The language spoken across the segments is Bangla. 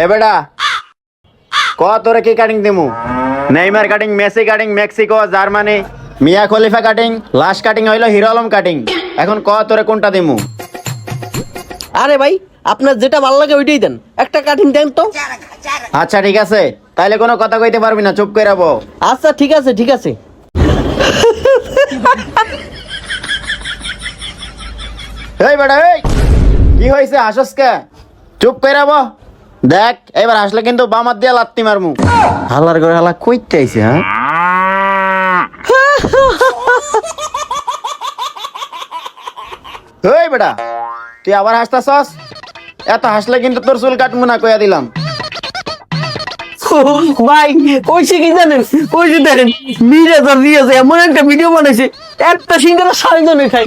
এ বেটা ক তোরে কি কাটিং দিমু? Neymar cutting, Messi cutting, Mexico, Germany, Mia Khalifa cutting, last cutting হইলো হিরো আলম কাটিং। এখন ক তোরে কোনটা দিমু? আরে ভাই, আপনার যেটা ভালো লাগে ওইটাই দেন, একটা কাঠিন দেন তো। আচ্ছা ঠিক আছে, তাইলে কোনো কথা কইতে পারবি না, চুপ করে রাখবো। আচ্ছা ঠিক আছে ঠিক আছে। এই বেটা এই কি হয়েছে, হাসস কে? চুপ করে রাখবো। দেখ এবার হাসলে কিন্তু বামাত দিয়া লাত্তি মারমু। হালার করে হালা কইতে আইছে হ্যাঁ? এই বেটা তুই আবার হাসতাছস? এত হাসলে কিন্তু তোর চুল কাটমু না কইয়া দিলাম। ভাই কইছে কি জানেন, কইছে দেখেন মিরাজ দিয়েছে এমন একটা ভিডিও বানাইছে, একটা সিঙ্গারা 6 জনে খাই।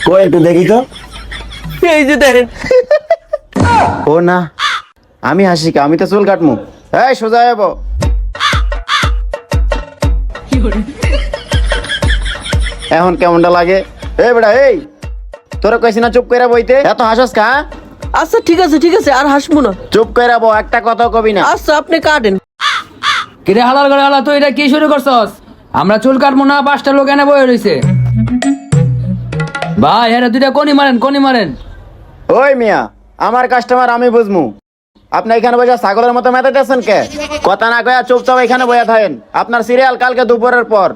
কই একটু দেখি তো। এই যে দেখেন। ও না, আমি হাসি কা, আমি তো চুল কাটমু। এই সোজা যাবো। এখন কেমনটা লাগে? এই বেটা এই তোরা কইছি না চুপ করে বইতে, এত হাসস কা? আচ্ছা ঠিক আছে ঠিক আছে, আর হাসবো না। চুপ করে বো, একটা কথা কবি না। আচ্ছা আপনি কাটেন। কিরে হালাল করে হালা, তুই এটা কি শুরু করছস? আমরা চুল কাটবো না, 5টা লোক এনে বয়ে রইছে। ভাই হ্যাঁ, দুইটা কোনি মারেন, কোনি মারেন। ওই মিয়া, আমার কাস্টমার আমি বুঝমু। আপনি এখানে বসে ছাগলের মতো মেতাইতেছেন কে? কথা না কয়া চুপচাপ এখানে বয়া থাকেন। আপনার সিরিয়াল কালকে দুপুরের পর।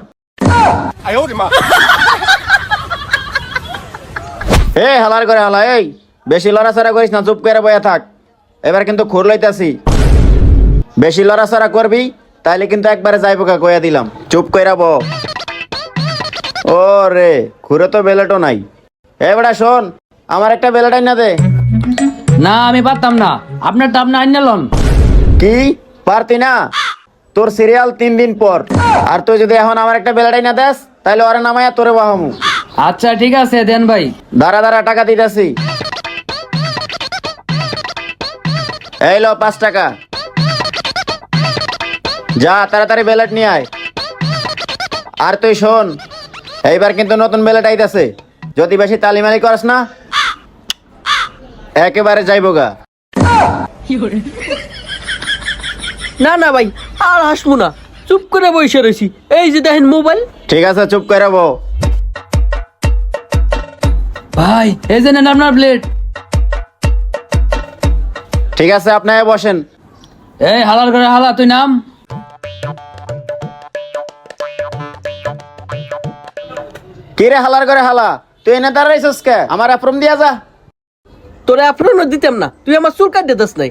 এই হালার করে হালা, এই বেশি লড়াচড়া করিস না, চুপ করে বয়া থাক। এবার কিন্তু খুর লইতাছি, বেশি লড়াচড়া করবি তাইলে কিন্তু একবারে যাইব কা কয়া দিলাম। চুপ কইরা ব। ও রে খুরে তো বেলেটও নাই। এবারে শোন, আমার একটা বেলেটাই না দে। না আমি পারতাম না, আপনার তো আপনি আইন লন। কি পারতি না? তোর সিরিয়াল 3 দিন পর, আর তুই যদি এখন আমার একটা বেলাটাই না দেস তাহলে ওরে নামাইয়া তোরে বাহামু। আচ্ছা ঠিক আছে দেন ভাই। দাঁড়া দাঁড়া, টাকা দিতেছি। এই লো 5 টাকা। যা তাড়াতাড়ি বেলেট নিয়ে আয়। আর তুই শোন, এইবার কিন্তু নতুন বেলেট আইতাছে, যদি বেশি তালিমালি করস না একেবারে যাইবো গা। না না ভাই, আর হাসবো না, চুপ করে বসে রয়েছি। এই যে দেখেন মোবাইল। ঠিক আছে চুপ করে বো। ভাই এই যে নেন আপনার প্লেট। ঠিক আছে আপনি বসেন। এই হালাল করে হালা, তুই নাম। কি রে হালার করে হালা, তুই এনে দাঁড়াইছিস কে? আমার অ্যাপ্রুম দিয়া যা। তোরে আপনারও দিতাম না, তুই আমার চুল কাটতে দাস নাই।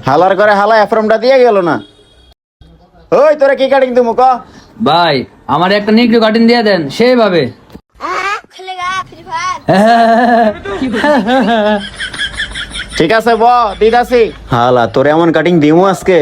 হালার করে হালা অ্যাপ্রুমটা দিয়ে গেল না। ওই তোরে কি কাটিং দিমু ক? ভাই আমার একটা নিকড়ি কাটিং দিয়ে দেন সেইভাবে। खेलेगा फ्री फायर। ঠিক আছে ব দিদাসি। হালা তোরে এমন কাটিং দিমু আজকে